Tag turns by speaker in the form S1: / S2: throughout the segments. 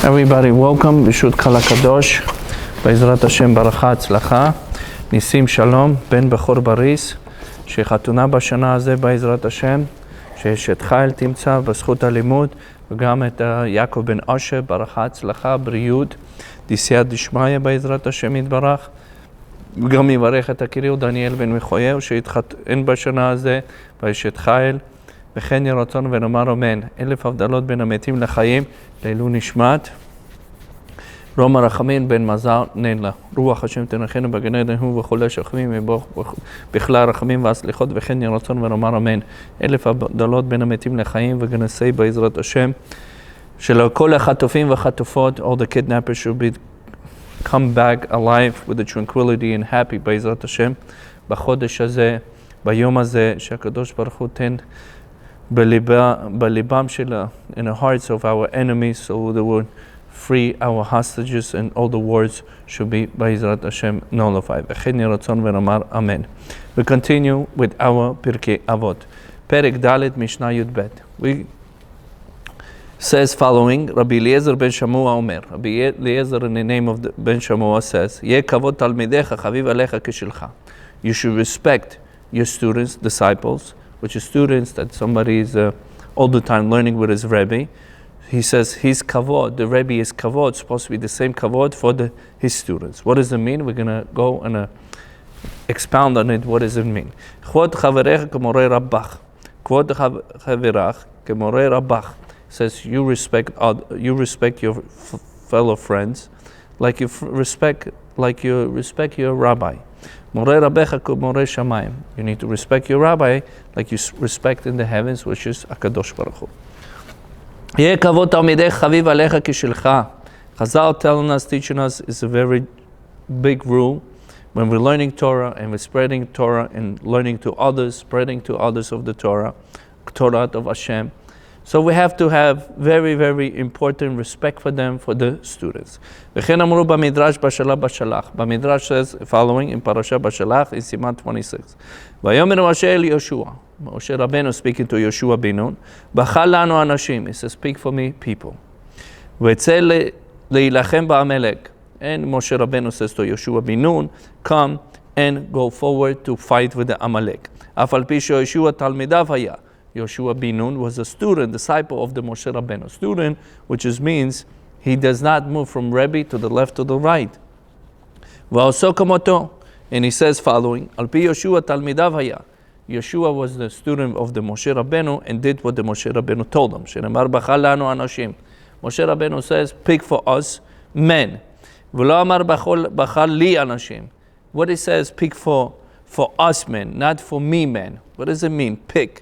S1: Everybody, welcome. B'shut Kal HaKadosh. B'ezrat Hashem, ברכה, הצלחה. ניסים שלום, בן בכור בריס, שחתונה בשנה הזה בעזרת השם, שאשת חיל תמצא בזכות הלימוד, וגם את יעקב בן אשר, ברכה, הצלחה, בריאות, דיסיה דשמיא בעזרת השם יתברך, וגם יברך את הקריאו דניאל בן מחויהו, שהתחתן בשנה הזה, באשת חיל, וכן יהי רצון ונאמר אמן. 1000 הבדלות בין המתים לחיים, לעילוי נשמת רום הרחמים בן מזל נן לה. רוח השם תנחנו בגן עדן הוא וכל השכמים בכלל רחמים והסליחות, וכן יהי רצון ונאמר אמן. 1000 הבדלות בין המתים לחיים וגנסי בעזרת השם, שלכל החטופים והחטופות, all the kidnappers should be come back alive with the tranquility and happy בעזרת השם, בחודש הזה, ביום הזה, שהקדוש ברוך הוא תן בליבם שלה, in the hearts of our enemies, so they would free our hostages and all the wars should be בעזרת השם nullified. וכן יהי רצון ונאמר אמן. We continue with our פרקי אבות. פרק ד' משנה י"ב. We says following, Rabbi Eliezer ben Shammua אומר, Rabbi Eliezer in the name of Ben Shammua says, יהיה כבוד תלמידיך חביב עליך כשלך. You should respect your students, disciples, which is students that somebody is all the time learning with his Rebbe. He says his kavod, the Rebbe is kavod, supposed to be the same kavod for his students. What does it mean? We're going to go and expound on it. What does it mean? Kvod chaverecha k'morei rabbach. Kvod chaverach k'morei rabbach. Says you respect your fellow friends like you respect your rabbi. Morei rabbecha k'morei shamayim. You need to respect your rabbi like you respect in the heavens, which is HaKadosh Baruch Hu. יהיה כבוד תלמידך חביב עליך כשלך. Chazal telling us, teaching us, is a very big rule. When we're learning Torah and we're spreading Torah and learning to others, spreading to others of the Torah of Hashem. So we have to have very, very important respect for them, for the students. וכן אמרו במדרש בשלח בשלח. במדרש says following in parasha בשלח in סימן 26. ויאמר משה אל יהושע. Moshe Rabbeinu speaking to Yoshua bin Nun. בחר לנו אנשים. He says, speak for me, people. ויצא להילחם בעמלק. And Moshe Rabbeinu says to Yoshua bin Nun, come and go forward to fight with the Amalek. אף על פי שיהושע תלמידיו היה. Yoshua bin Nun was a student, disciple of the Moshe Rabbeinu. Student, which means he does not move from Rebbe to the left or the right. ועשו כמותו. And he says following, על פי יהושע תלמידיו היה. Yeshua was the student of the Moshe Rabbeinu and did what the Moshe Rabbeinu told him. שנאמר בחר לנו אנשים. Moshe Rabbeinu says, pick for us men. ולא אמר בחר לי אנשים. What he says, pick for us men, not for me men. What does it mean? Pick.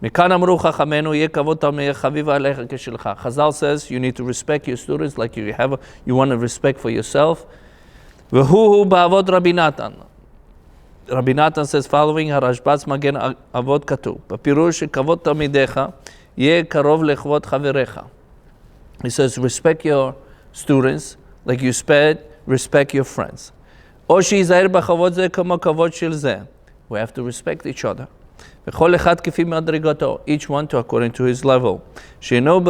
S1: מכאן אמרו חכמינו, יהיה כבוד תלמידך חביב עליך כשלך. Chazal says, you need to respect your students like you want to respect for yourself. והוא בעבוד רבי נתן. רבי נתן says following, הרשב"ץ מגן אבות כתוב, בפירוש שכבוד תלמידיך יהיה קרוב לכבוד חבריך. He says, respect your students like you respect your friends. או שיזהר בכבוד זה כמו כבוד של זה. We have to respect each other. וכל אחד כפי מדרגתו, each one to according to his level. שאינו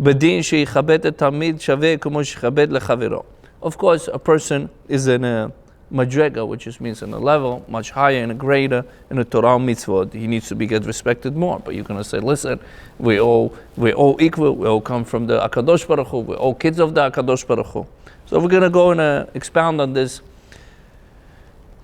S1: בדין שיכבד את תלמיד שווה כמו שיכבד לחברו. Of course, a person is in a madrega, which just means in a level much higher and greater in the Torah mitzvot. He needs to get respected more. But you're going to say, listen, we're all equal. We all come from the HaKadosh Baruch Hu. We're all kids of the HaKadosh Baruch Hu. So we're going to go and expound on this,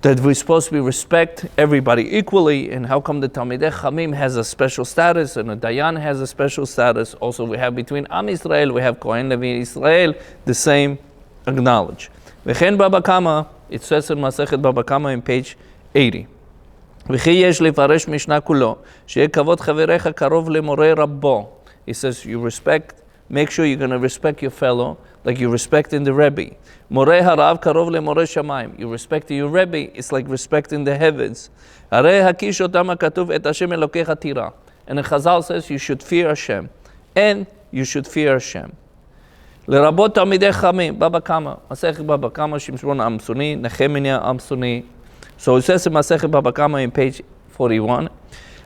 S1: that we're supposed to respect everybody equally, and how come the Talmidei Chachamim has a special status and the Dayan has a special status. Also we have between Am Yisrael, we have Kohen Levi Israel, the same acknowledge. וכן בבא קמא, it says in מסכת בבא קמא in page 80. וכי יש לפרש משנה כולו, שיהיה כבוד חבריך קרוב למורה רבו. He says you respect, make sure you're going to respect your fellow like you respect in the Rebbe. מורה הרב קרוב למורה שמיים. You respect your Rebbe, it's like respecting the heavens. הרי הקיש אותם הכתוב את השם אלוקיך תירא. And the Chazal says you should fear Hashem. And you should fear Hashem. לרבות תלמידי חכמים, בבא קמא, מסכת בבא קמא, שמשון אמסוני, נחמיה אמסוני. So it says in מסכת בבא קמא in page 41,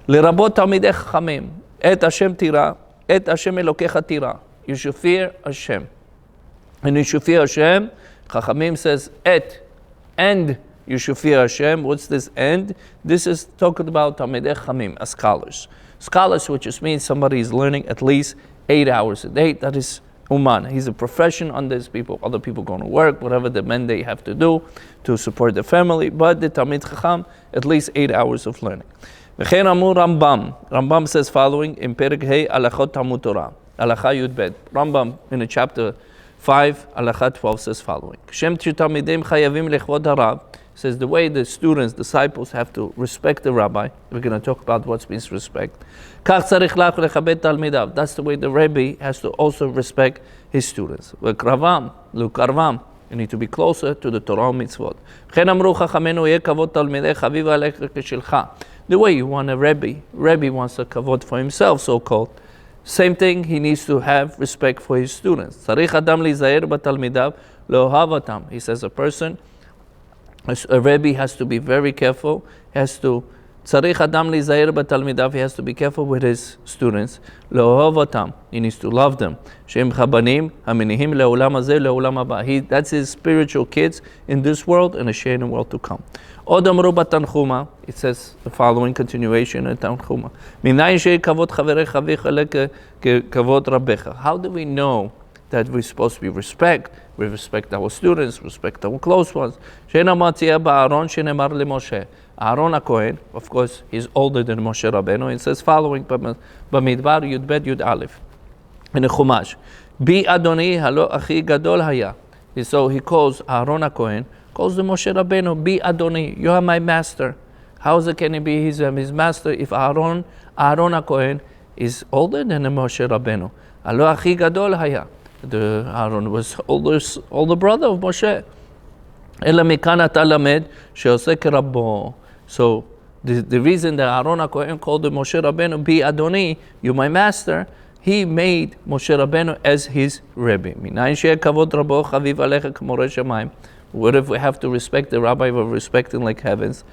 S1: לרבות תלמידי חכמים, את השם תירא, את השם אלוקיך תירא. You should fear Hashem. And you should fear Hashem. Chachamim says, and you should fear Hashem. What's this end? This is talking about Talmidei Chachamim, as scholars. Scholars, which just means somebody is learning at least 8 hours a day. That is Uman. He's a profession on these people. Other people going to work, whatever the men they have to do to support their family. But the Talmid Chacham, at least 8 hours of learning. V'chein amur Rambam. Rambam says following in Perek Hey Alachot Talmud Torah. Alacha Yud Bet. Rambam in the chapter 5, Alacha 12 says following. Shem Talmidim Chayavim Lechvod Harav. Says the way the students, disciples have to respect the rabbi. We're going to talk about what means respect. That's the way the rabbi has to also respect his students. You need to be closer to the Torah mitzvot. The way you want a rabbi wants a kavod for himself, so-called. Same thing, he needs to have respect for his students. He says a rabbi has to be very careful. He has to be careful with his students. He needs to love them. That's his spiritual kids in this world and a share in the world to come. It says the following continuation in Tanchuma. How do we know that we're supposed to be respect? We respect our students, respect our close ones. Aaron HaKohen, of course, he's older than Moshe Rabbeinu. It says following, Bamidbar Yud Bet Yud Aleph. In the Chumash, Bi Adoni Halo Achi Gadol Haya. So he calls Aaron HaKohen, calls the Moshe Rabbeinu, Bi Adoni, you are my master. How can he be his master if Aaron HaKohen is older than the Moshe Rabbeinu? Halo Achi Gadol Haya. The Aaron was older brother of Moshe. So the reason that Aaron HaKohen called the Moshe Rabbeinu Bi Adoni, you my master, he made Moshe Rabbeinu as his Rebbe. What if we have to respect the rabbi, we're respecting like heavens?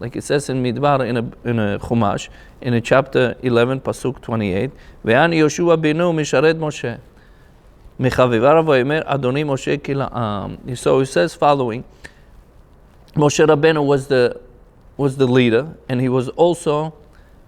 S1: Like it says in Midbar in a Chumash, in a chapter 11, Pasuk 28, Ve'an Yoshua binu misharet Moshe. Mechavivar v'omer Adoni Moshe kila'am. So it says following, Moshe Rabbeinu was the leader, and he was also,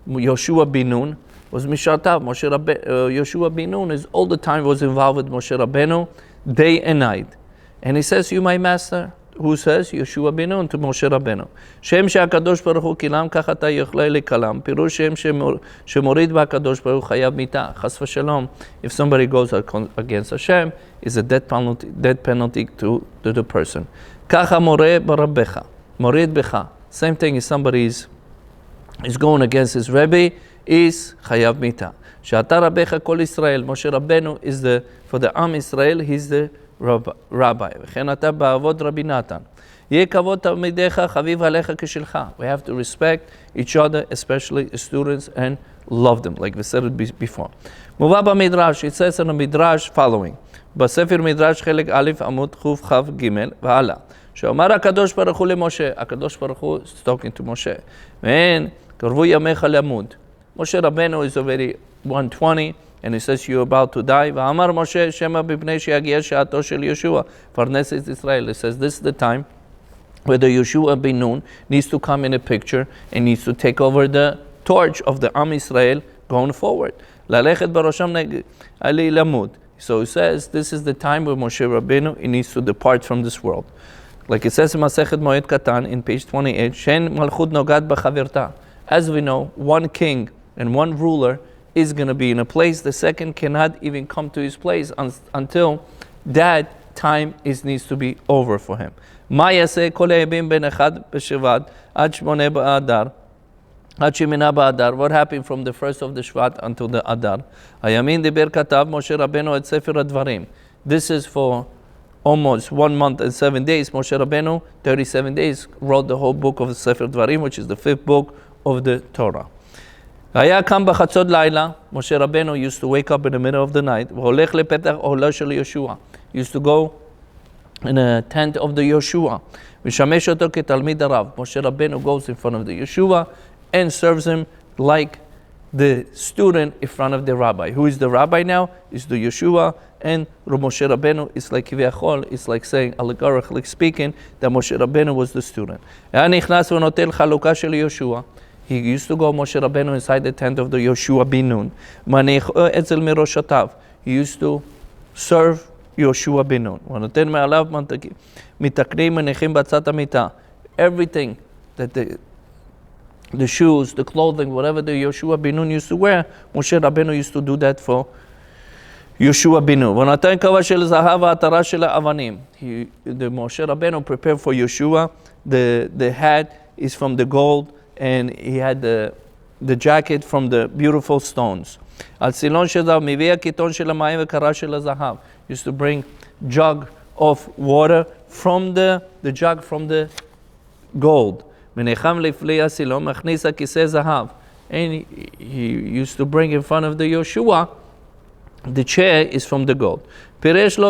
S1: Yoshua bin Nun was Mishartav. Yoshua bin Nun is all the time was involved with Moshe Rabbeinu, day and night. And he says, you my master. Who says? Yeshua bin Nun to Moshe Rabbeinu. Shem she'akadosh baruch hu kilam kachata yochlei likalam. Pirush shem shemorid ba'akadosh baruch chayav mita. Chas v'shalom. If somebody goes against Hashem, is a death penalty to the person. Kacha more barabecha. Morid becha. Same thing as somebody is going against his Rebbe, is chayav mita. She'ata rabbecha kol Israel. Moshe Rabbeinu is for the Am Israel, he's the Rabbi. We have to respect each other, especially students, and love them, like we said it before. It says in the Midrash following. בספר מדרש חלק א' עמוד ח' ג' והלאה. שאומר הקדוש ברוך הוא למשה, הקדוש ברוך הוא is talking to Moshe. ואין קרבו ימיך למות. Moshe Rabbeinu is already 120, and he says you're about to die. ואמר משה שמא בפני שיגיע שעתו של יהושע, פרנס את ישראל. He says this is the time where the Yeshua ben Nun needs to come in a picture and needs to take over the torch of the Am Israel going forward. ללכת בראשם עלי למות. So he says this is the time where Moshe Rabbeinu he needs to depart from this world. Like it says in Masechet Moed Katan in page 28, Shen Malchut Nogad B'Chavirta. As we know, one king and one ruler is going to be in a place. The second cannot even come to his place until that time needs to be over for him. Ma yaseh kol ha'yamim ben echad b'Shvat ad shmoneh ba'adar. What happened from the first of the Shvat until the Adar? Hayamin diber katav Moshe Rabbeinu et Sefer HaDvarim. This is for almost 1 month and 7 days. Moshe Rabbeinu, 37 days, wrote the whole book of the Sefer HaDvarim, which is the 5th book of the Torah. Haya kam b'chatzot laila. Moshe Rabbeinu used to wake up in the middle of the night. V'holech lepetach ohla shel Yeshua. Used to go in a tent of the Yeshua. V'shamesh oto ketalmid harav. Moshe Rabbeinu goes in front of the Yeshua and serves him like the student in front of the rabbi. Who is the rabbi now? Is the Yeshua, and Moshe Rabbeinu is like Kiviachol, it's like saying, allegorically speaking, that Moshe Rabbeinu was the student. He used to go, Moshe Rabbeinu, inside the tent of the Yoshua bin Nun. He used to serve Yoshua bin Nun. Everything that the shoes, the clothing, whatever the Yoshua bin Nun used to wear, Moshe Rabbeinu used to do that for Yoshua bin Nun. The Moshe Rabbeinu prepared for Yoshua, the hat is from the gold, and he had the jacket from the beautiful stones. Used to bring jug of water from the jug from the gold. And he used to bring in front of the Yoshua, the chair is from the gold. Basically,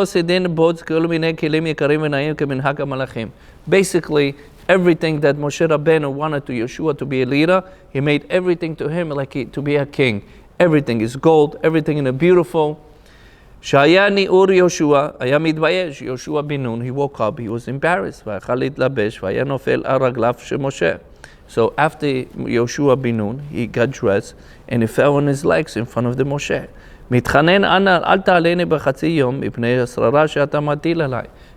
S1: everything that Moshe Rabbeinu wanted to Yeshua to be a leader, he made everything to him like to be a king. Everything is gold, everything in a beautiful. Yoshua bin Nun, he woke up, he was embarrassed. So after Yoshua bin Nun, he got dressed and he fell on his legs in front of the Moshe.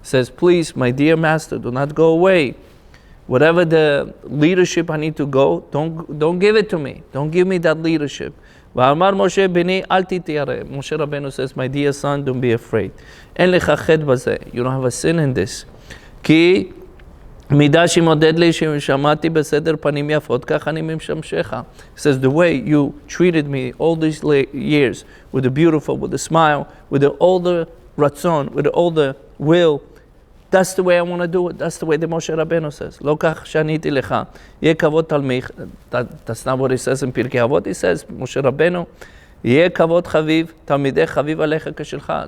S1: Says, please, my dear master, do not go away. Whatever the leadership I need to go, don't give it to me. Don't give me that leadership. Moshe Rabbeinu says, my dear son, don't be afraid. You don't have a sin in this. It says, the way you treated me all these years, with the beautiful, with the smile, with the older ratzon, with the older will, that's the way I want to do it. That's the way the Moshe Rabbeinu says. That's not what he says in Pirkei Avot. He says, Moshe Rabbeinu,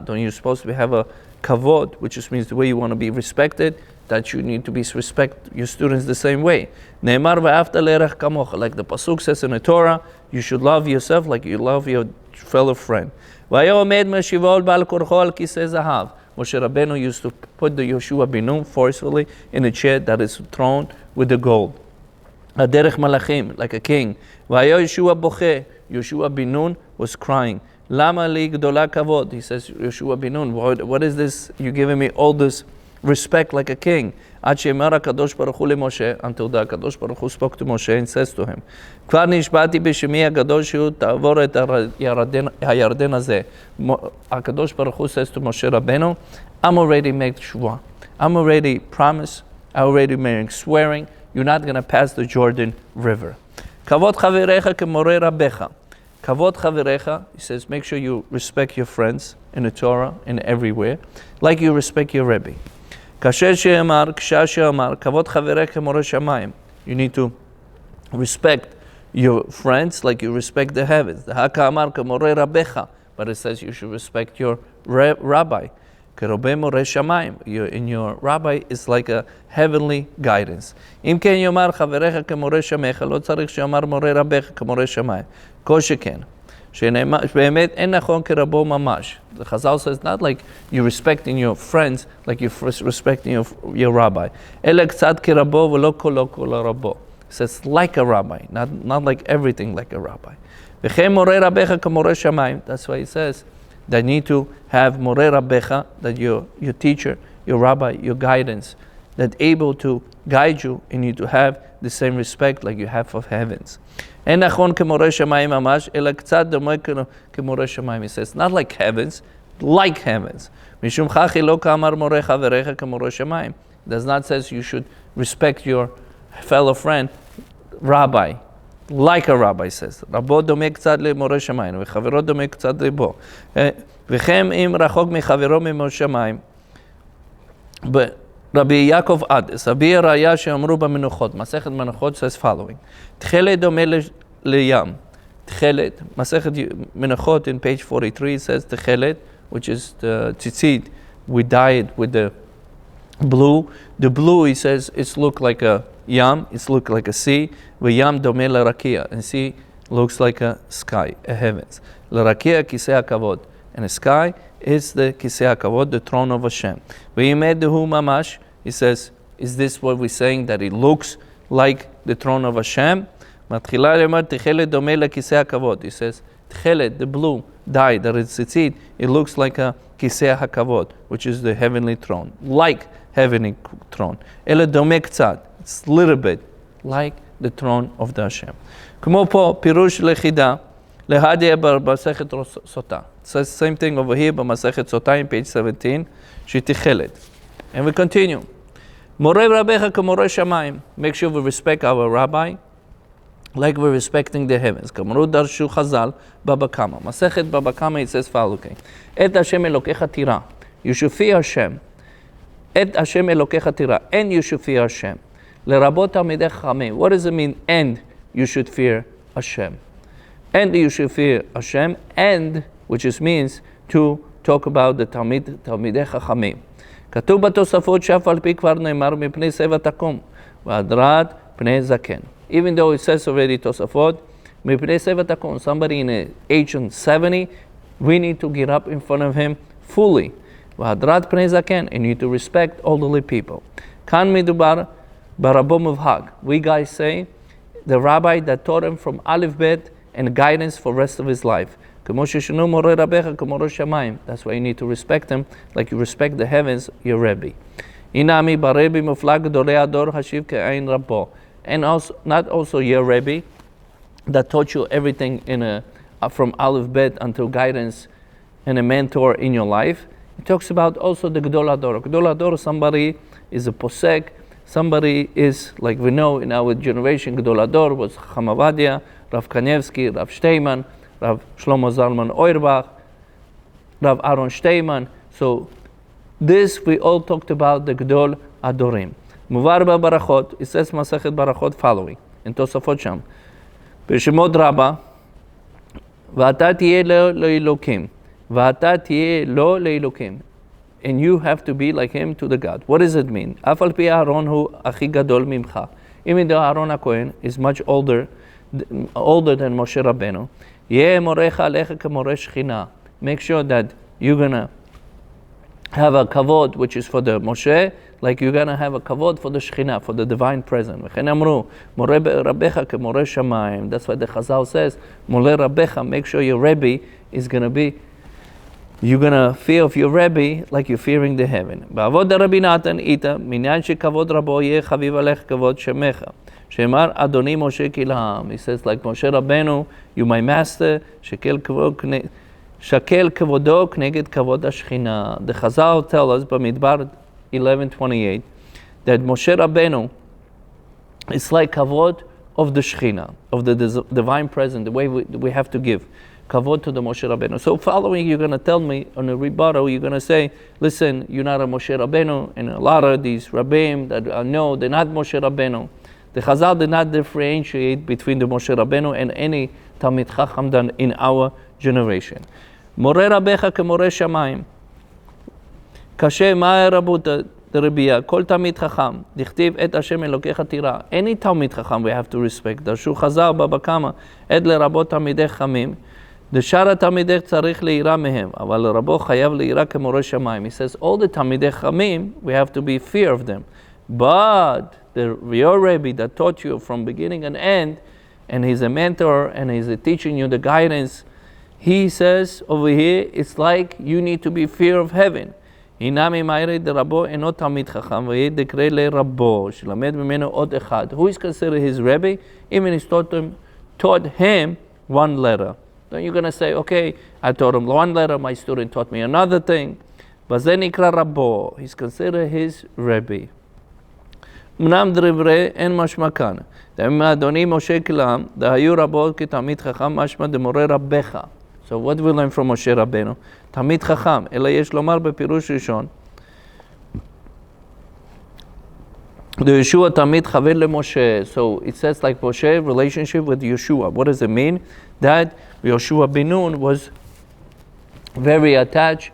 S1: don't you supposed to have a kavod, which just means the way you want to be respected, that you need to respect your students the same way. Like the pasuk says in the Torah, you should love yourself like you love your fellow friend. Moshe Rabbeinu used to put the Yoshua bin Nun forcefully in a chair that is thrown with the gold. Aderech Malachim, like a king. Yoshua bin Nun was crying. Lama li gdola kavod. He says, Yoshua bin Nun, what is this? You're giving me all this respect like a king. Until the Kadosh Baruch Hu spoke to Moshe and says to him, Kadosh Baruch Hu says to Moshe Rabbeinu, I'm already made shua. I'm already promised. I already made swearing. You're not going to pass the Jordan River. Kavod chavirecha kemorei rabbecha. Kavod chavirecha, he says, make sure you respect your friends in the Torah and everywhere, like you respect your Rebbe. You need to respect your friends like you respect the heavens. But it says you should respect your rabbi. In your rabbi is like a heavenly guidance. The Chazal says not like you're respecting your friends, like you're respecting your rabbi. It says like a rabbi, not like everything like a rabbi. That's why it says that you need to have morei rabbecha, that your teacher, your rabbi, your guidance, that able to guide you, and you to have the same respect like you have of heavens. He says, not like heavens, like heavens. Does not say you should respect your fellow friend, rabbi, like a rabbi says. But Rabbi Yaakov Ades, Rabbi Raya she'amru b'menuchot. Masechet Menuchot says following: Tchelet domeh leyam. Tchelet, Masechet Menuchot in page 43 says Tchelet, which is the tzitzit. We dye it with the blue. The blue, he says, it's look like a yam. It's look like a sea. V'yam domeh l'rakia, and sea looks like a sky, a heavens. L'rakea kisei hakavod. And the sky is the kisei hakavod, the throne of Hashem. V'yimedehu mamash, he says, is this what we're saying, that it looks like the throne of Hashem? Matchila lemar tichelet domeh lekisei hakavod. He says, tichelet, the blue dye that it's it looks like a kisei hakavod, which is the heavenly throne, like heavenly throne. Ele domeh ktzat, it's a little bit like the throne of the Hashem. כמו פה, פירוש לחידה, להדיה במסכת סוטה. It says the same thing over here במסכת סוטה in page 17, שהיא תכלת. And we continue. מורה רבך כמורה שמיים. Make sure we respect our rabbi, like we're respecting the heavens. כמרו דרשו חז"ל בבא קמא. מסכת בבא קמא, it says following. את השם אלוקיך תירא. You should fear Hashem. את השם אלוקיך תירא. And you should fear Hashem. לרבות תלמידי חכמים. What does it mean, and you should fear Hashem? And you should fear Hashem, and, which is means to talk about the תלמידי חכמים. כתוב בתוספות שאף על פי כבר נאמר מפני שיבה תקום, והדרת פני זקן. Even though it says already תוספות, מפני שיבה תקום, somebody in the age of 70, we need to get up in front of him fully. והדרת פני זקן, and you need to respect elderly people. כאן מדובר ברבו מובהק. We guys say, the rabbi that taught him from Aleph Bet and guidance for the rest of his life. כמו ששנו מורה רבך כמורה שמיים. That's why you need to respect him like you respect the heavens, your Rebbe. הנה עמי ברבי מופלג גדולי הדור השיב כעין רבו. And also, not also your Rebbe that taught you everything from Aleph Bet until guidance and a mentor in your life. It talks about also the Gdol HaDor. Gdol HaDor, somebody is a posek, somebody is, like we know in our generation, Gdol HaDor was Chacham Avadia, Rav Kanievsky, Rav Steinman, Rav Shlomo Zalman Auerbach, Rav Aaron Steinman. So this we all talked about the Gdol HaDorim. Muvar Barachot, it says Masechet Barachot following, in Tosafot Sham. B'Shemot Rabba, V'ata tiyeh lo Elokim, V'ata tiyeh lo Elokim. And you have to be like him to the God. What does it mean? Af al pi Aaron hu achi gadol mimcha. Even though Aaron HaKohen is much older than Moshe Rabbeinu, yeh morecha alecha k'moreh shechina. Make sure that you're gonna have a kavod, which is for the Moshe, like you're gonna have a kavod for the Shechina, for the divine presence. V'chen amru, moreh rabbecha k'moreh shamayim. That's why the Chazal says, moreh rabbecha, make sure your Rebbe is gonna be, you're gonna fear of your Rebbe like you're fearing the heaven. Ba'avod Rabbi Natan ita, minyan shekavod rabo yeh chaviv alech kavod shemecha. Shemar Adoni Moshe kilham. He says, like Moshe Rabbeinu, you my master, shakel kavodo kneged kavod hashchina. The Chazal tell us, Bamidbar 11:28, that Moshe Rabbeinu is like kavod of the Shechina, of the divine presence, the way we have to give kavod to the Moshe Rabbeinu. So following, you're going to tell me on a rebuttal, you're going to say, listen, you're not a Moshe Rabbeinu, and a lot of these Rabbeim that I know, they're not Moshe Rabbeinu. The Chazal did not differentiate between the Moshe Rabbeinu and any Talmid Chacham done in our generation. Moreh rabbecha k'moreh shamayim. Kashe ma'e rabuta derabiyah. Kol Talmid Chacham. Dichtiv et Hashem elokecha tira. Any Talmid Chacham we have to respect. Darshu Chazal baba kama. Et lerabot Talmidei Chachamim. Deshara Talmidei tzarich leira mehem. Aval lerabo chayav leira k'moreh shamayim. He says all the Talmidei Chachamim, we have to be fear of them. But your Rebbe that taught you from beginning and end, and he's a mentor and he's teaching you the guidance, he says over here, it's like you need to be fear of heaven. Hinami ma'ire de rabo eno talmid chacham v'yeh dekre le rabo shelamed mimeno od echad. Who is considered his Rebbe? Even he taught him one letter. Then you're going to say, okay, I taught him one letter, my student taught me another thing. But then nikra rabo, he's considered his Rebbe. אמנם דברי אין משמע כאן. דאם אדוני משה כלם, דהיו רבות כתלמיד חכם משמע דמורה רבך. So what we learn from Moshe Rabbeinu? תלמיד חכם, אלא יש לומר בפירוש ראשון. Yeshua תלמיד חבר למשה. So it says like Moshe relationship with Yeshua. What does it mean? That Yeshua ben Nun was very attached,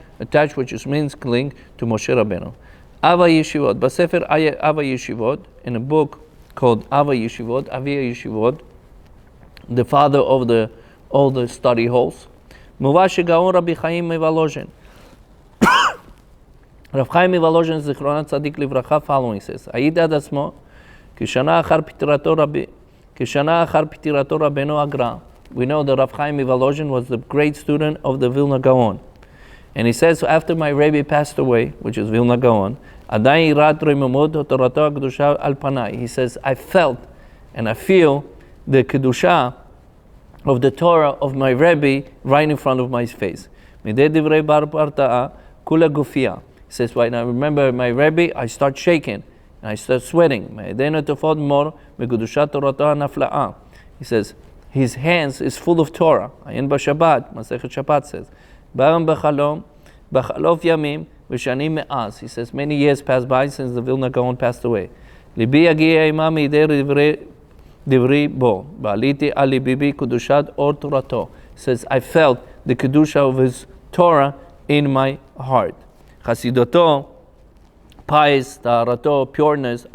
S1: which just means cling to Moshe Rabbeinu. Ava Yeshivot, Basefer Ava Yeshivot, in a book called Ava Yeshivot, Avia Yeshivot, the father of all the study halls. מובא שגאון רבי חיים מוולוז'ין. רב חיים מוולוז'ין זיכרונה צדיק לברכה following says, העיד עד עצמו כשנה אחר פטירתו רבנו הגר"א. We know that Rav Chaim Mivolozhin was the great student of the Vilna Gaon. And he says, after my Rebbe passed away, which is Vilna Gaon, עדיין יראת רוממות תורתו הקדושה על פניי. He says, I felt and I feel the kedusha of the Torah of my Rebbe right in front of my face. מדי דברי בר פרטאה, כולה גופיה. He says, when I remember my Rebbe, I start shaking and I start sweating. מעדינו תפוד מור מקדושת תורתו הנפלאה. He says, his hands is full of Torah. עיין בשבת, מסכת שבת says. בהם בחלוף ימים ושנים מאז. He says, many years passed by since the Vilna Gaon passed away. ליבי יגיע עמה מידי דברי בו. ועליתי על ליבי בי קדושת אור תורתו. He says, I felt the kedusha of his Torah in my heart. חסידותו, pious, טהרתו, pureness,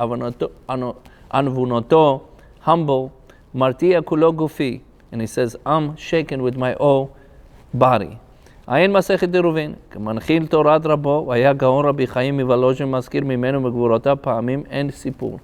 S1: ענוונותו, humble, מרתיע כולו גופי. And he says, I'm shaken with my whole body. עיין מסכת עירובין, כמנחיל תורת רבו, והיה גאון רבי חיים מוולוז'ין מזכיר ממנו מגבורותיו פעמים אין סיפור.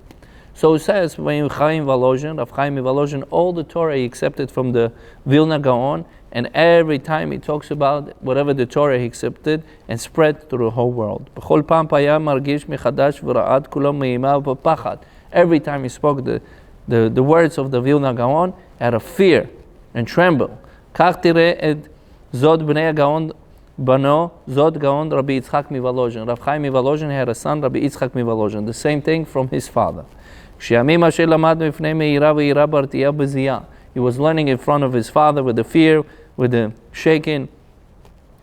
S1: So it says, when Chaim Volozhin, Rav Chaim Volozhin, all the Torah he accepted from the Vilna Gaon, and every time he talks about whatever the Torah he accepted and spread through the whole world. בכל פעם היה מרגיש מחדש ורעד כולו מאימה ופחד. Every time he spoke the words of the Vilna Gaon, had a fear and tremble. כך תראה את זאת בני הגאון בנו, זאת גאון רבי יצחק מוולוז'ין. Rav Chaim Volozhin had a son, Rabbi Yitzchak Mivolozhin, the same thing from his father. כשימים אשר למד מפני מהירה ויראה ברתיעה בזיעה. He was learning in front of his father with the fear, with the shaking.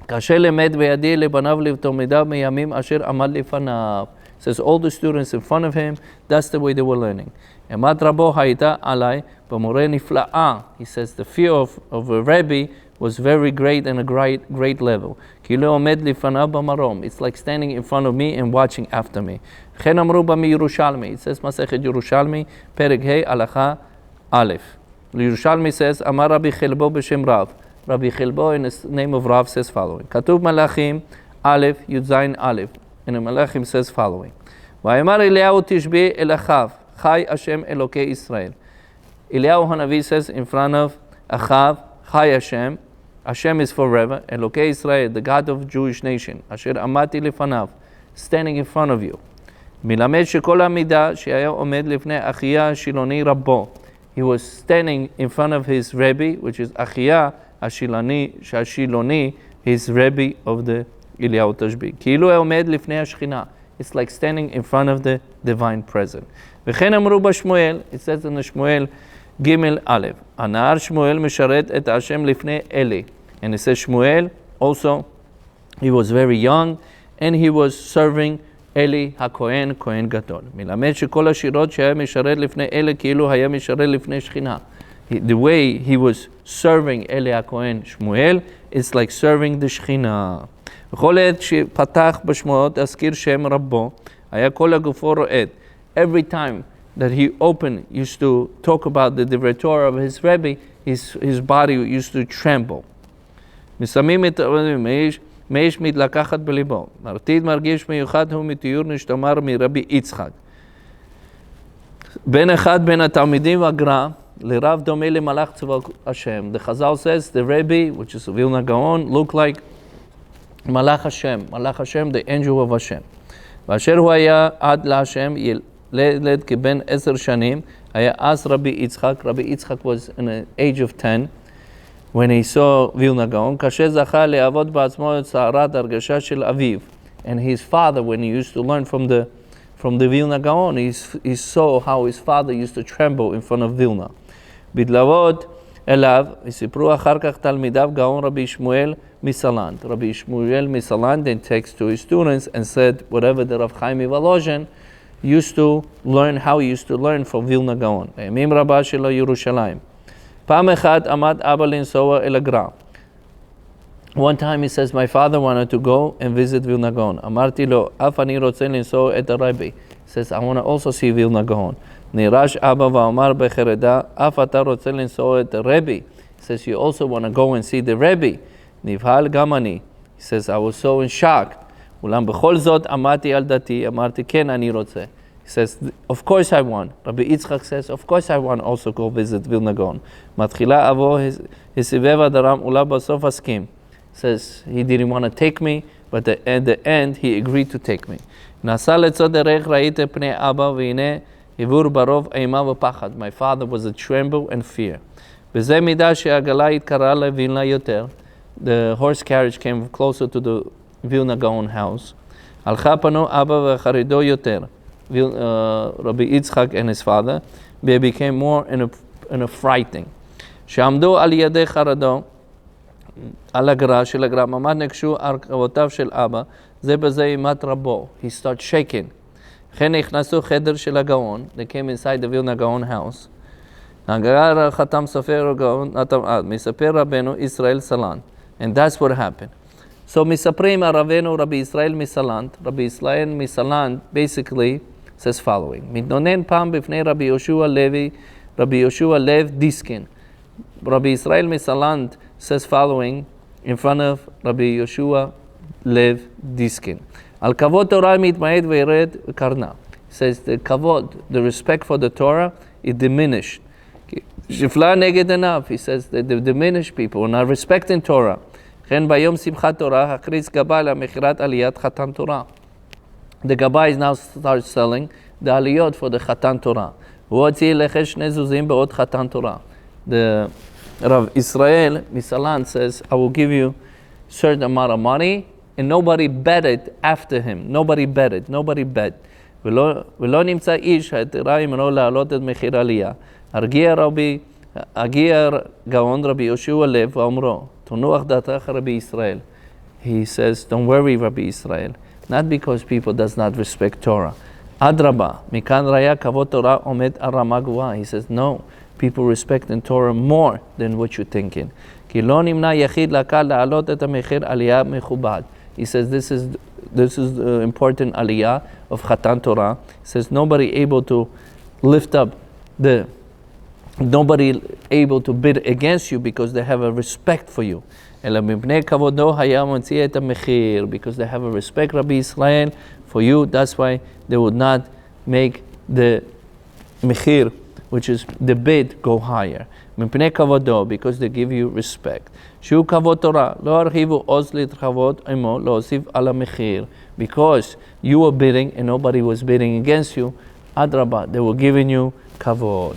S1: כאשר למד וידיע לבניו לתלמידיו מימים אשר עמד לפניו. Says all the students in front of him, that's the way they were learning. אימת רבו הייתה עלי במורה נפלאה. He says the fear of a Rebbe was very great and a great level. כאילו עומד לפניו במרום. It's like standing in front of me and watching after me. כן אמרו בה מירושלמי. It says מסכת ירושלמי, פרק ה' הלכה א'. לירושלמי says, אמר רבי חלבו בשם רב. רבי חלבו in the name of Rav says following. כתוב מלאכים א' י"ז א'. And the מלאכים says following. ואמר אליהו תשבי אל אחיו, חי השם אלוקי ישראל. Eliyahu Hanavi says in front of Achav, Chai Hashem, Hashem is forever, Elokei Israel, the God of Jewish nation, Asher Amati Lefanav, standing in front of you. מלמד שכל המידה שהיה עומד לפני אחיה השילוני רבו. He was standing in front of his Rebbe, which is אחיה השילוני, his Rebbe of the Eliyahu Tashbi. כאילו היה עומד לפני השכינה. It's like standing in front of the divine presence. וכן אמרו בשמואל, it says in the שמואל, ג' א', הנער שמואל משרת את השם לפני אלי. And it says שמואל, also, he was very young, and he was serving אלי הכהן, כהן גדול. מלמד שכל השירות שהיה משרת לפני אלי, כאילו היה משרת לפני שכינה. The way he was serving אלי הכהן שמואל, it's like serving the שכינה. בכל עת שפתח בשמועות, אזכיר שם רבו, היה כל הגופו רועד. Every time that he opened, used to talk about the Divrei Torah of his Rebbe, his body used to tremble. מסמים את מאש מתלקחת בליבו. מרטיד מרגיש מיוחד הוא מתיאור נשתמר מרבי יצחק. בין אחד בין התלמידים והגר"א, לרב דומה למלאך צבאות השם. The Chazal says the Rebbe, which is Vilna Gaon, looked like מלאך השם, the angel of Hashem. ואשר הוא היה עד להשם ילד כבן 10 שנים, היה אז רבי יצחק was in the age of 10, when he saw Vilna Gaon, כאשר זכה לעבוד בעצמו את סערת הרגשה של אביו. And his father, when he used to learn from the Vilna Gaon, he saw how his father used to tremble in front of Vilna. בדלבות אליו, וסיפרו אחר כך תלמידיו גאון רבי שמואל מסלנט. רבי שמואל מסלנט then takes to his students and said whatever the Rav Chaim Volozhin used to learn, how he used to learn from Vilna Gaon. בימים רבה שלו ירושלים. פעם אחת עמד אבא לנסוע אל הגר"א. One time he says, my father wanted to go and visit Vilna Gaon. אמרתי לו, אף אני רוצה לנסוע את הרבי. He says, I want to also see Vilna Gaon. נירש אבא ואמר בחרדה, אף אתה רוצה לנסוע את הרבי. He says, you also want to go and see the Rebbe. נבהל גם אני. He says, I was so in shock. אולם בכל זאת עמדתי על דתי, אמרתי, כן, אני רוצה. He says, of course I want. Rabbi Yitzchak says, of course I want also go visit Vilna Gaon. מתחילה אבו הסבב הדרם, אולי בסוף הסכים. He says, he didn't want to take me, but at the end he agreed to take me. נסע לצד דרך, ראיתי פני אבא, והנה עבור ברוב אימה ופחד. My father was a tremble and fear. בזה מידה שהעגלה התקרבה לווילנה יותר. The horse carriage came closer to the Vilna Gaon house. הלכה פנו אבא וחרדו יותר. Rabbi Yitzchak and his father, they became more in a frightening. שעמדו על ידי חרדו, על הגרע של הגרע, ממש נקשו ערכבותיו של אבא, זה בזה אימת רבו. He started shaking. לכן נכנסו חדר של הגאון, they came inside the Vilna Gaon house. הגרע חתם סופר הגאון, מספר רבנו ישראל סלנט. And that's what happened. So מספרים הרבנו רבי ישראל מסלנט, רבי ישראל מסלנט basically says following. מתנונן פעם בפני רבי יהושע לוי, רבי יהושע לב דיסקין. רבי ישראל מסלנט says following in front of רבי יהושע לב דיסקין. על כבוד תורה מתמעט וירד קרנה. He says the כבוד, the respect for the Torah, it diminished. שפלה נגד עיניו. He says that the diminished people are not respecting Torah. כן ביום שמחת תורה, הכריז גבאי למכירת עליית חתן תורה. The Gabbai now starts selling the aliyot for the Chatan Torah. הוא הוציא לכם שני זוזים בעוד חתן תורה. The Rav Israel Misalan says, I will give you certain amount of money, and nobody betted after him. Nobody betted, nobody bet. ולא נמצא איש היתרה עמנו להעלות את מחיר עלייה. הגיע גאון רבי יהושע לב ואומרו, תנוח דעתך רבי ישראל. He says, don't worry Rabbi Israel. Not because people does not respect Torah. אדרבה, מכאן ראיה כבוד תורה עומד על רמה גבוהה. He says, no, people respect in Torah more than what you're thinking. כי לא נמנע יחיד לקהל להעלות את המחיר עלייה מכובד. He says, this is the important aliyah of Chatan Torah. He says, nobody able to lift up nobody able to bid against you because they have a respect for you. אלא מפני כבודו היה מציע את המחיר, because they have a respect, Rabbi Israel, for you. That's why they would not make the מחיר, which is the bid, go higher. מפני כבודו, because they give you respect. שהוא כבוד תורה, לא הרחיבו עוז להתחבות עמו, להוסיף על המחיר. Because you were bidding and nobody was bidding against you, אדרבה, they were giving you כבוד.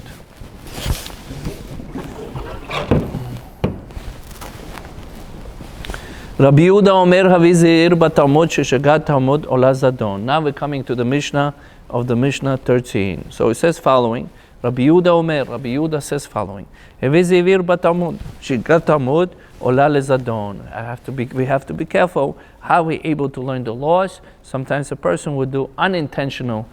S1: Rabbi Yehuda Omer Havizir Batalmud Sheshagat Talmud Ola Zadon. Now we're coming to the Mishnah of the Mishnah 13. So it says following. Rabbi Yehuda Omer. Rabbi Yehuda says following. Havizir Batalmud Sheshagat Talmud Ola Zadon. We have to be careful how we're able to learn the laws. Sometimes a person would do unintentional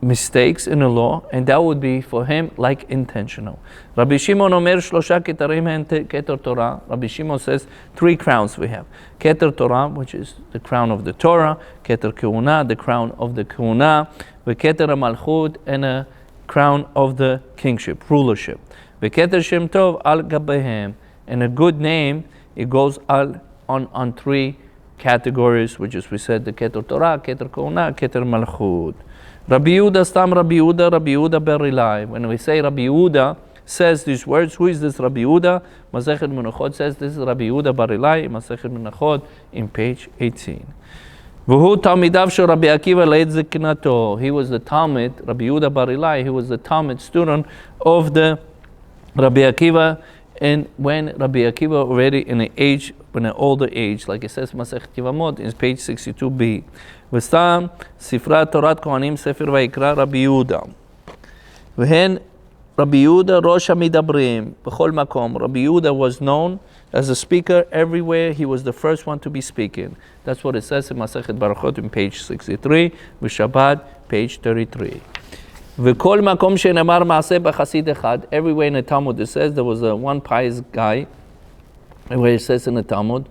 S1: mistakes in the law, and that would be for him like intentional. Rabbi Shimon Omer Shlosha Ketarim Hen Keter Torah. Rabbi Shimon says 3 crowns we have. Keter Torah, which is the crown of the Torah. Keter Kehuna, the crown of the Kehuna. Keter Malchut, and a crown of the kingship, rulership. Keter Shem Tov Al Gabehem, and a good name, it goes on 3 categories, which is we said the Keter Torah, Keter Kehuna, Keter Malchut. Rabbi Yehuda Stam Rabbi Yehuda Ber Ilai. When we say Rabbi Yehuda says these words, who is this Rabbi Yehuda? Masechet Menachot says this is Rabbi Yehuda Bar Ilai, Masechet Menachot in page 18. V'hu Talmidav shel Rabbi Akiva le'et zekinato. He was the Talmud, Rabbi Yehuda Bar Ilai, he was the Talmud student of the Rabbi Akiva, and when Rabbi Akiva already in an older age, like it says Masechet Yevamot in page 62b. וסתם ספרה תורת כהנים ספר ויקרא רבי יהודה. והן רבי יהודה ראש המדברים בכל מקום. Rabbi Yehuda was known as a speaker everywhere. He was the first one to be speaking. That's what it says in Masechet Barachot in page 63, ושבת page 33. וכל מקום שנאמר מעשה בחסיד אחד, everywhere in the Talmud it says there was one pious guy, where it says in the Talmud,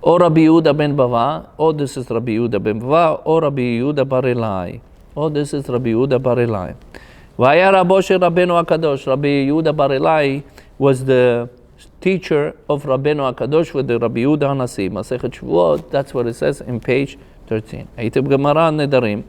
S1: או רבי יהודה בן בבא, או this is רבי יהודה בן בבא, או רבי יהודה בר אילai, או this is רבי יהודה בר אילai. והיה רבו של רבנו הקדוש. Rabbi Yehuda bar Ilai was the teacher of רבנו הקדוש with Rabbi Yehuda הנשיא. מסכת שבועות, that's what it says in page 13. הייתי בגמרא נדרים.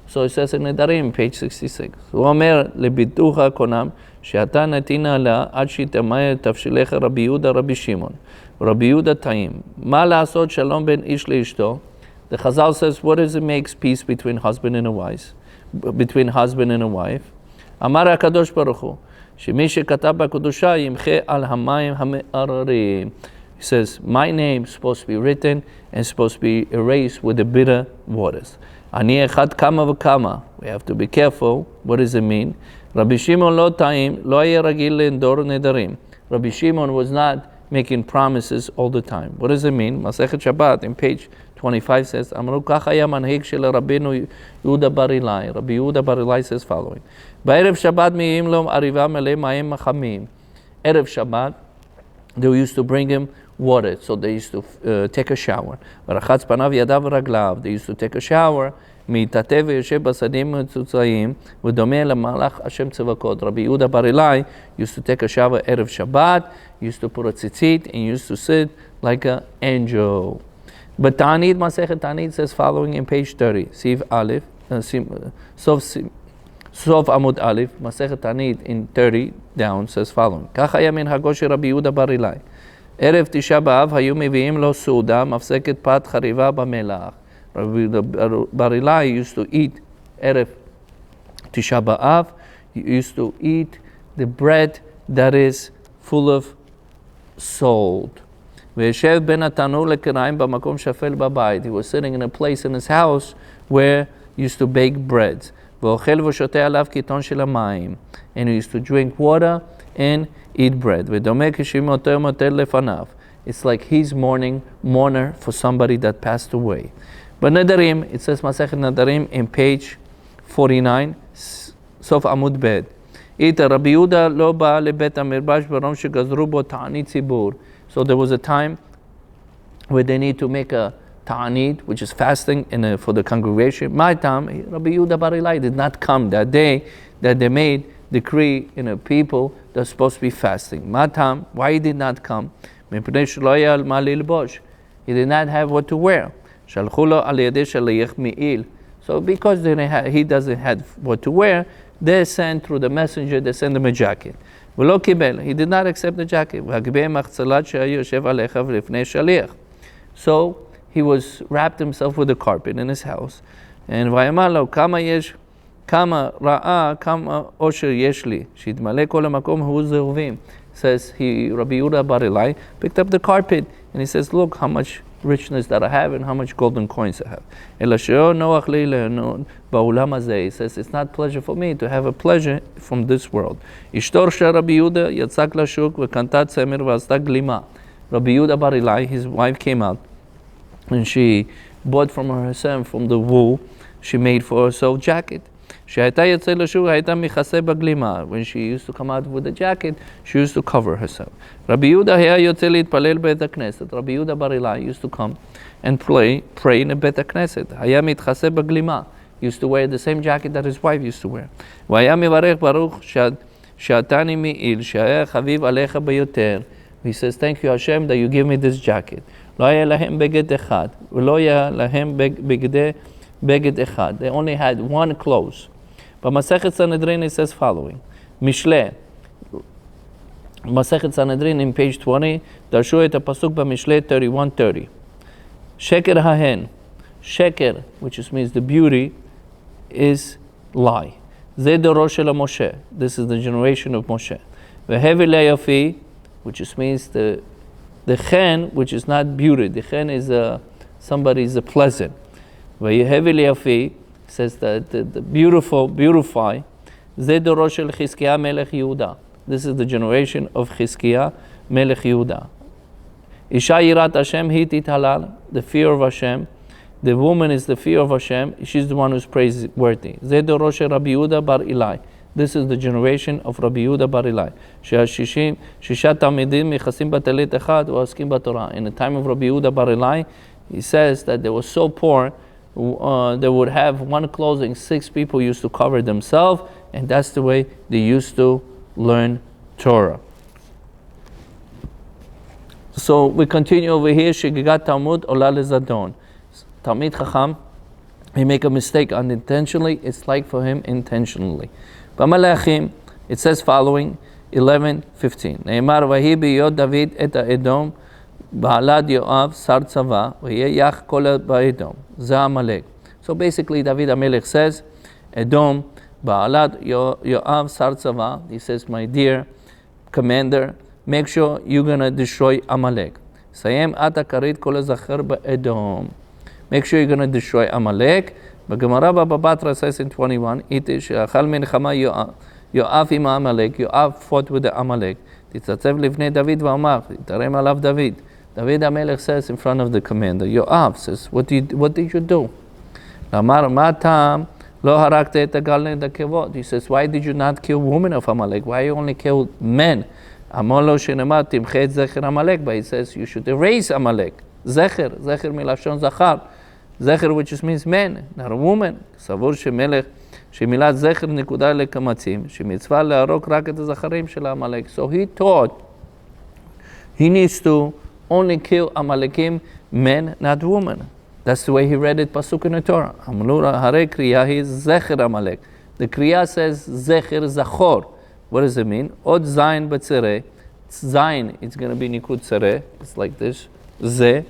S1: So it says in נדרים, page 66. הוא אומר לביטוח הקונם, שאתה נתינה לה עד שיתמא תבשילך רבי יהודה רבי שמעון. רבי יהודה טעים. מה לעשות שלום בין איש לאשתו? The Chazal says, what does it make peace between husband and a wife? אמר הקדוש ברוך הוא, שמי שכתב בקדושה ימחה על המים המאררים. He says, my name is supposed to be written and supposed to be erased with the bitter waters. אני אחד כמה וכמה. We have to be careful. What does it mean? רבי שמעון לא טעים, לא היה רגיל לנדור נדרים. Rabbi Shimon was not making promises all the time. What does it mean? מסכת שבת, in page 25 says, אמרו כך היה מנהיג של רבינו יהודה בר אילאי. רבי יהודה בר אילאי says following. בערב שבת מביאים לו עריבה מלא מים חמים. ערב שבת, they used to bring him water, so they used to take a shower. ורחץ פניו ידיו ורגליו, they used to take a shower. מתעטה ויושב בשדים מצוצאים, ודומה למלאך השם צבקות. רבי יהודה בר אילאי used to take a shower ערב שבת, used to put a tzitzit, and used to sit like an angel. But Ta'anit, Masechet Ta'anit says following in page 30, Siv Aleph, Sof Amud Aleph, Masechet Ta'anit in 30 down says following. כך היה מנהגו של רבי יהודה בר אילאי. ערב תשעה באב היו מביאים לו סעודה, מפסקת פת חריבה במלח. Rabbi Bar Ilai used to eat Erev Tisha B'Av. He used to eat the bread that is full of salt. וישב בין התנור לקריים במקום שפל בבית. He was sitting in a place in his house where he used to bake bread. ואוכל ושותה עליו קיתון של המים. And he used to drink water and eat bread. ודומה כשמותו מוטל לפניו. It's like he's mourner for somebody that passed away. But Nadarim, it says Masechet Nadarim in page 49, Sof Amud Bet. Ita Rabbi Yehuda lo ba lebet hamirbash barom shegazru bo ta'anit tzibur. So there was a time where they need to make a ta'anit, which is fasting for the congregation. My time, Rabbi Yehuda bar Ilai did not come that day that they made decree people that's supposed to be fasting. My time, why he did not come? He did not have what to wear. So because he doesn't have what to wear, they send through the messenger, they send him a jacket. He did not accept the jacket. So he was wrapped himself with a carpet in his house. And says Rabbi Yehuda bar Ilai picked up the carpet and he says, look how much richness that I have and how much golden coins I have. He says, it's not pleasure for me to have a pleasure from this world. Rabbi Yehuda bar Ilai, his wife came out and she bought from herself, from the wool, she made for herself jacket. When she used to come out with the jacket, she used to cover herself. Rabbi Yehuda bar Ilai used to come and pray in a Bet HaKnesset. He used to wear the same jacket that his wife used to wear. He says, thank you Hashem that you give me this jacket. They only had one clothes. But Masechet Sanhedrin it says following. Mishle. Masechet Sanhedrin in page 20. Darshu et pasuk b'Mishle 31:30. Sheker hahen. Sheker, which means the beauty, is lie. Ze doro shel Moshe. This is the generation of Moshe. Vehevi le'yafi, which means the chen, which is not beauty. The chen is somebody is a pleasant. Vehevi le'yafi says that the beautify. Ze doro shel Chizkiah melech Yehuda. This is the generation of Chizkiah melech Yehuda. Isha yirat Hashem hitit halal, the fear of Hashem. The woman is the fear of Hashem. She's the one who's praiseworthy. Ze doro shel Rabbi Yehuda bar Ilai. This is the generation of Rabbi Yehuda bar Ilai. Shisha talmidim mechasim batalit echad u'askim b'Torah. In the time of Rabbi Yehuda bar Ilai, he says that they were so poor, they would have one clothing. 6 people used to cover themselves, and that's the way they used to learn Torah. So we continue over here. Shigigat Talmud Ola Lezadon. Talmid Chacham, he make a mistake unintentionally. It's like for him intentionally. B'Malachim, it says following 11:15. Ne'emar vahi biyod David et Edom ba'alad Yoav sar tzava v'yeyach kol ba'edom. Ze Amalek. So basically, David HaMelech says, Edom ba'alad Yoav sar tzava. He says, my dear commander, make sure you're going to destroy Amalek. Sayem ata karit kol zacher ba'edom. Make sure you're going to destroy Amalek. But Gemara Baba Batra says in 21, Itish achal minchama Yoav im Amalek. Yoav fought with the Amalek. Titzatev livnei David v'amar. Itarem alav David. David HaMelech says in front of the commander, Yoav says, what did you do? Amar matam lo harakte et agal nedakevot. He says, why did you not kill women of Amalek? Why you only kill men? Amar lo shenemar timchet zecher Amalek. But he says, you should erase Amalek. Zecher milashon zachar. Zecher, which means men, not a woman. Savur shemelech shemilat zecher nekuda lekamatzim shemitzvah leharok rak et zacharim shel Amalek. So he taught he needs to only kill Amalekim, men, not women. That's the way he read it pasuk in the Torah. Amlura hare kriya is zecher Amalek. The kriya says zecher zachor. What does it mean? Od zayin b'tzereh. Zayin, it's going to be nikud tzereh. It's like this. Ze.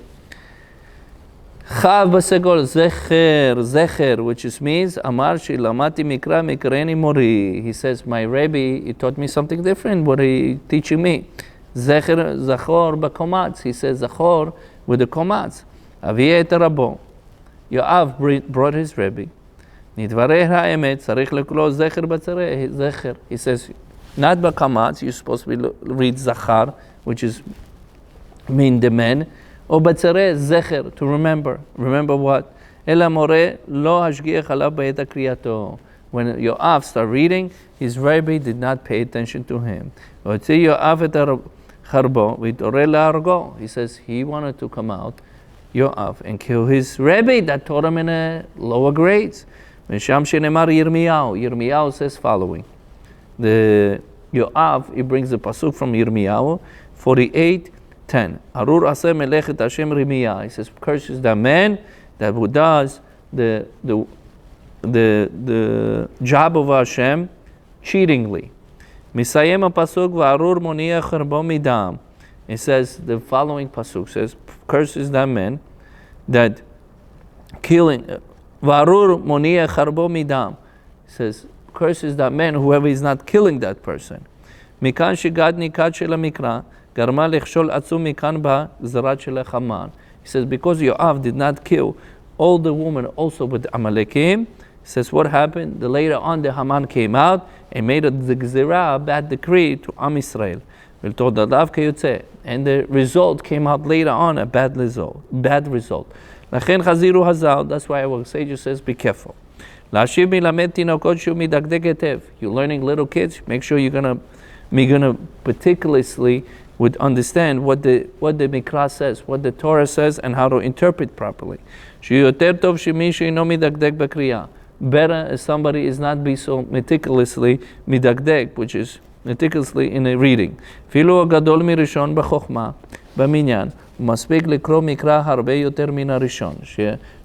S1: Chav b'segol zecher, which means Amar shilamati mikra mikreni mori. He says, my Rebbe, he taught me something different. What are you teaching me? Zecher zachor b'komatz. He says zachor with the komatz. Aviyeh et rabo. Yoav brought his Rebbe. Nidvareh ha'emet tzarich leklo zecher b'tzereh. Zecher. He says, not b'komatz. You're supposed to read zachar, which is mean the men. Or b'tzereh zecher, to remember. Remember what? Ela more lo hashgiach alav b'et kriyato. When Yoav started reading, his Rebbe did not pay attention to him. Yoav et harbo v'toreh lehargo. He says he wanted to come out, Yoav, and kill his Rebbe that taught him in a lower grades. Mesham shenemar Yirmiyahu. Yirmiyahu says following. The Yoav, he brings the pasuk from Yirmiyahu 48:10. Arur aseh melechet Hashem Rimiyah. He says, curses the man that who does the job of Hashem cheatingly. Misayem pasuk v'arur moniach harbo midam. It says the following pasuk says, curses that man that killing v'arur moniach harbo midam. It says, curses that man whoever is not killing that person. Mikan shigad nikat shel mikra. He says, because Yoav did not kill all the women also with Amalekim, he says, what happened? Later on, the Haman came out and made a gzera, a bad decree to Am Yisrael. And the result came out later on, a bad result. That's why our sage says, be careful. You're learning little kids, make sure you're gonna particularly would understand what the Mikra says, what the Torah says, and how to interpret properly. Better if somebody is not be so meticulously midagdek, which is meticulously in a reading. Filu gadol mirishon b'chokhma b'minyan u'maspik likro mikra harbe yoter min harishon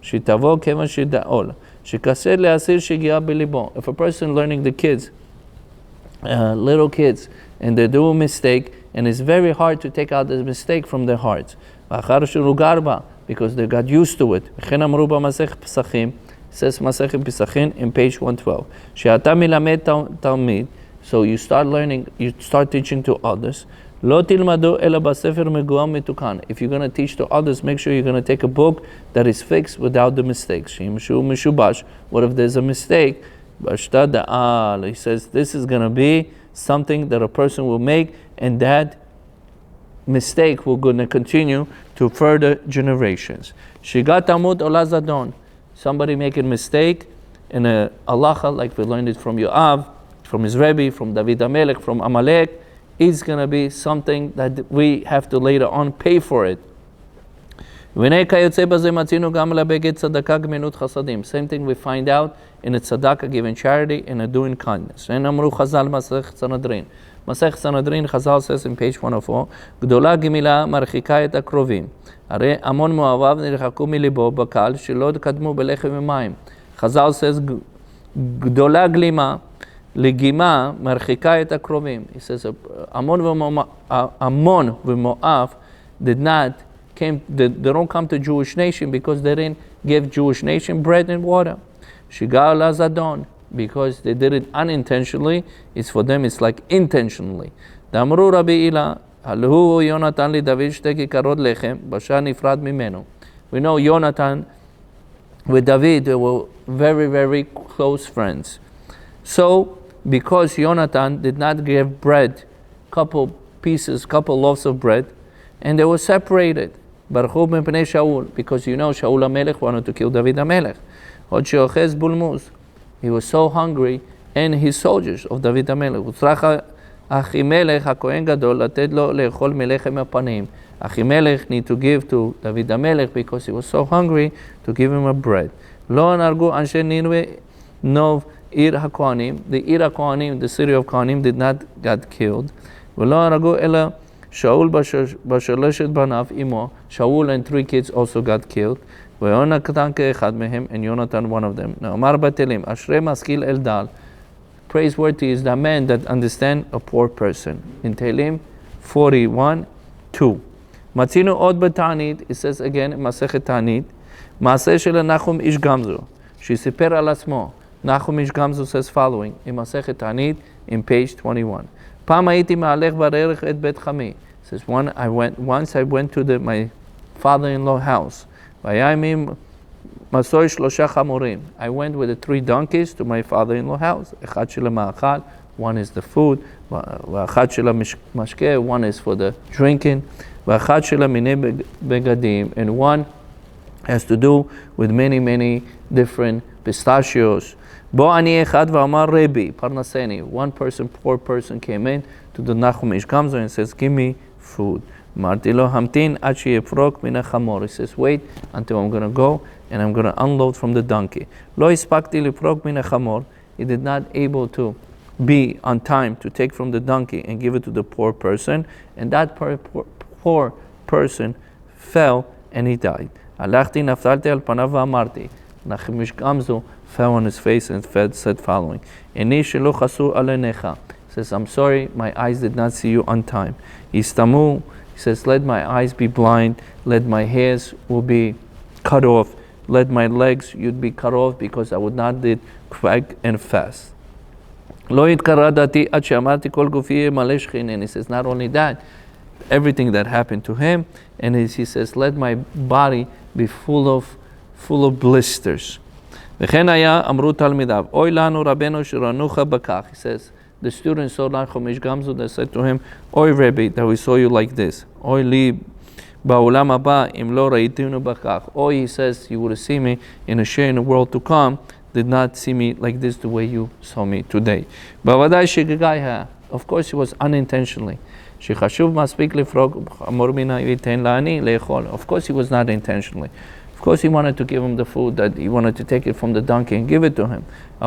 S1: shitavo kevan shidaol shekaseh le'asir shegia b'libo. If a person learning the kids, little kids, and they do a mistake, and it's very hard to take out the mistake from their hearts, because they got used to it. Says Masechet Pesachim in page 112. So you start learning, you start teaching to others. If you're going to teach to others, make sure you're going to take a book that is fixed without the mistakes. What if there's a mistake? He says this is going to be something that a person will make, and that mistake will going to continue to further generations. Shigat Talmud Olazadon. Somebody make a mistake in a halacha, like we learned it from Yoav, from his Rebbe, from David HaMelech, from Amalek, it's going to be something that we have to later on pay for it. והנה כיוצא בזה מצינו גם לבגד צדקה גמילות חסדים. Same thing we find out in a tzedakah, giving charity, and a doing kindness. And אמרו חז"ל מסכת סנהדרין. מסכת סנהדרין, חז"ל says in page 104, גדולה גמילה מרחיקה את הקרובים. הרי המון מאוהביו נרחקו מליבו בקהל שלא קדמו בלחם ומים. חז"ל says גדולה גלימה, לגימה מרחיקה את הקרובים. He says המון ומואב they don't come to Jewish nation because they didn't give Jewish nation bread and water. Shigal Azadon, because they did it unintentionally, it's for them it's like intentionally. Damru Rabbi Ila, Alhu Yonatan li David shteki karod lechem, Bashan nifrad mimenu. We know Yonatan with David, they were very, very close friends. So, because Yonatan did not give bread, couple loaves of bread, and they were separated. Barchu mepnei Shaul, because you know Shaul HaMelech wanted to kill David HaMelech. Hod sheochez bulmuz. He was so hungry, and his soldiers of David HaMelech. Utzrach Achimelech HaKohen Gadol lated lo le'echol melechem hapanim. Achimelech need to give to David HaMelech because he was so hungry to give him a bread. Lo nargu anshe Nineveh nov ir HaKohanim. The ir HaKohanim, the city of Kohanim, did not get killed. V'lo nargu ela Shaul bashaleshet banav imo. Shaul and 3 kids also got killed. Ve'onatan ke'echad mehem, and Yonatan one of them. Now, Amar Batelim, Ashrei maskil eldal. Praiseworthy is the man that understand a poor person. In Tehillim 41:2. Matzinu od b'Ta'anit. It says again in Masechet Ta'anit. Maaseh shel Nachum ish Gamzu. Shesiper al atzmo. Nachum ish Gamzu says following in Masechet Ta'anit in page 21. Pam hayiti ma'alech barerech et bet chami. Says once I went to my father-in-law house. Vayayimim masoy shlosha chamorim. I went with the 3 donkeys to my father-in-law house. Echad shel ma'achal, one is the food. V'achad shel mashkeh, one is for the drinking. V'achad shel minei begadim, and one has to do with many different pistachios. Bo ani echad v'amar Rebbe parnaseni. One person, poor person, came in to the Nachum ish Gamzu and says, "Give me food." Marti lo hamtin ad sheyefrok min hachamor. He says, "Wait until I'm going to go and I'm going to unload from the donkey." Lo ispakti lifrok min hachamor. He did not able to be on time to take from the donkey and give it to the poor person, and that poor person fell and he died. Alachti naftalti al panav v'amarti. Nachum ish Gamzu fell on his face and said following, Eni shelo chasu alenecha. Says, I'm sorry, my eyes did not see you on time. Istamu, he says, let my eyes be blind, let my hairs will be cut off, let my legs you'd be cut off because I would not did quick and fast. Lo yitkaradati ad she'amarti kol gufi maleh shechin. And he says, not only that, everything that happened to him, and he says, let my body be full of blisters. He says, the students saw Nachum ish Gamzu, they said to him, Oy Rebbe, that we saw you like this. Oy li ba'olam haba im lo ra'itinu bakach. Oy, he says, you would have seen me in a share in the world to come, did not see me like this the way you saw me today. Ba'vadai shegagaiha. Of course, it was unintentionally. Shechashuv maspik lifrok amor mina yiten la'ani le'echol. Of course, he was not intentionally. Of course, he wanted to give him the food, that he wanted to take it from the donkey and give it to him. So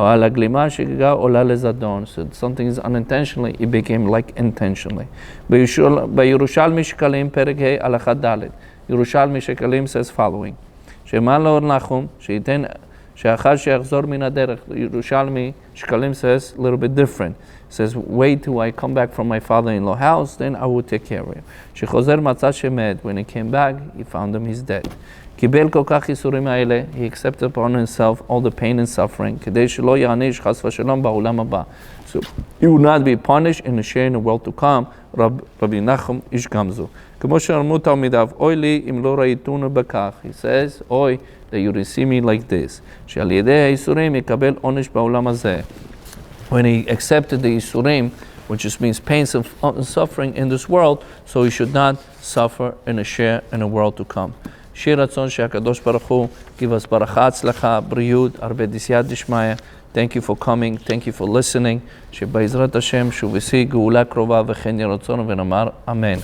S1: something is unintentionally, it became like intentionally. Yerushalmi Shekalim Perek He Alachat Dalet. Yerushalmi Shekalim says following. Shema lo Nachum sheiten sheachar sheachzor min haderech. Yerushalmi Shekalim says a little bit different. It says, wait till I come back from my father-in-law house, then I will take care of him. Shechozer matzah shemed. When he came back, he found him, he's dead. He accepted upon himself all the pain and suffering. So he will not be punished in the share in the world to come. Rabbi Nachum ish Gamzu. He says, Oy, that you receive me like this. When he accepted the Yisurim, which just means pain and suffering in this world, so he should not suffer in a share in the world to come. Shir Ratzon she'Hakadosh Baruch Hu give us baracha, tzlacha, briyut, arbe disyat dishmaya. Thank you for coming. Thank you for listening. She'ba'ezrat Hashem shuvisi geula krova v'chen yeratzon v'namar. Amen.